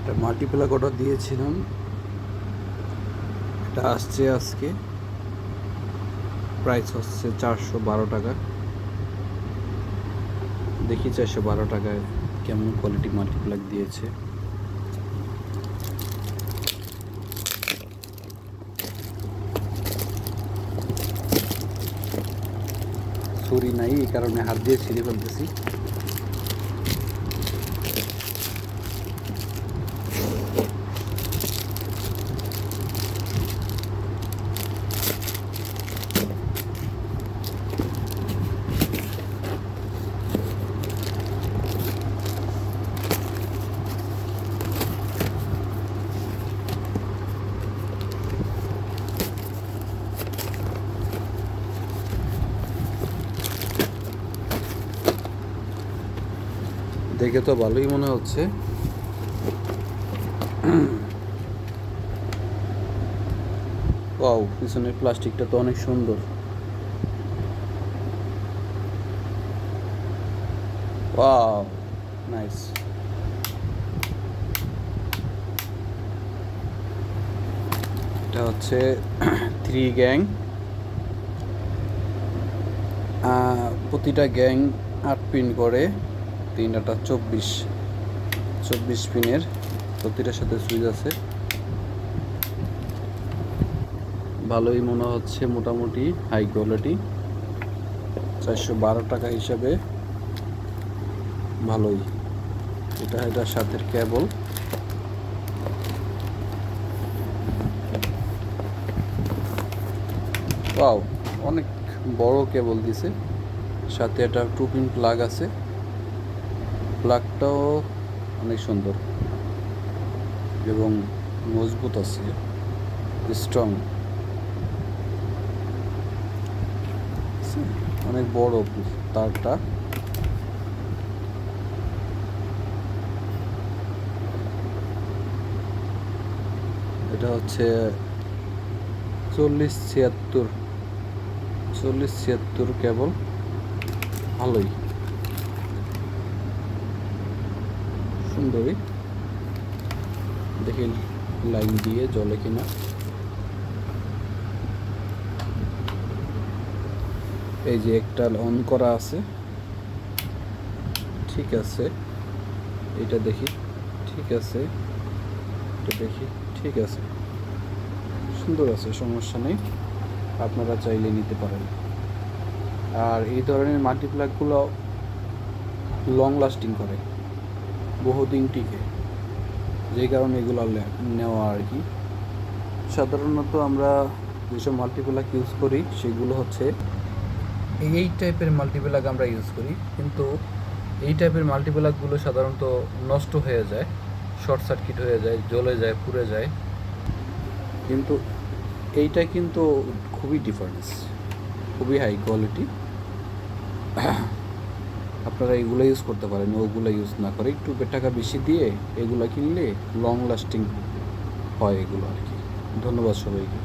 একটা multiplug order দিয়েছিলাম, এটা আসছে আজকে। প্রাইস হচ্ছে 412 টাকা। দেখি 412 টাকায় কেমন কোয়ালিটি মাল্টিপ্লাগ দিয়েছে। ছুরি নাই, এই কারণে হাত দিয়ে ছিঁড়ে ফেলতেছি। দেখে তো ভালোই মনে হচ্ছে। ওয়াও, পিছনের প্লাস্টিকটা তো অনেক সুন্দর। Wow, nice. এটা হচ্ছে 3 গ্যাং। প্রতিটা গ্যাং 8 পিন করে, 3টা 24 পিনের, প্রতিটার সাথে সুইচ আছে। ভালোই মনে হচ্ছে, মোটামুটি হাই কোয়ালিটি। 412 টাকা হিসাবে ভালোই। এটার সাথে কেবল। ওয়াও, অনেক বড় কেবল দিছে। সাথে একটা 2 পিন প্লাগ আছে। প্লাগটাও অনেক সুন্দর এবং মজবুত আছে, স্ট্রং, অনেক বড় তারটা। এটা হচ্ছে 4076 কেবল, ভালোই, সুন্দরই। দেখি লাইন দিয়ে জ্বলে কিনা। এই যে একটা অন করা আছে, ঠিক আছে। এটা দেখি, ঠিক আছে। এটা দেখি, ঠিক আছে, সুন্দর আছে, সমস্যা নেই। আপনারা চাইলে নিতে পারেন। আর এই ধরনের মাল্টিপ্লাগগুলো লং লাস্টিং করে, বহুদিন টিকে, যে কারণে এগুলো নেওয়া আর কি। সাধারণত আমরা যেসব মাল্টিপ্লাগ ইউজ করি সেগুলো হচ্ছে এই টাইপের মাল্টিপ্লাগ আমরা ইউজ করি, কিন্তু এই টাইপের মাল্টিপ্লাগগুলো সাধারণত নষ্ট হয়ে যায়, শর্ট সার্কিট হয়ে যায়, জ্বলে যায়, পুড়ে যায়। কিন্তু এইটা কিন্তু খুবই ডিফারেন্স, খুবই হাই কোয়ালিটি। আপনারা এগুলো ইউজ করতে পারেন, ওগুলো ইউজ না করে একটু টাকা বেশি দিয়ে এগুলো কিনলে লং লাস্টিং হয় এগুলো আর কি। ধন্যবাদ সবাইকে।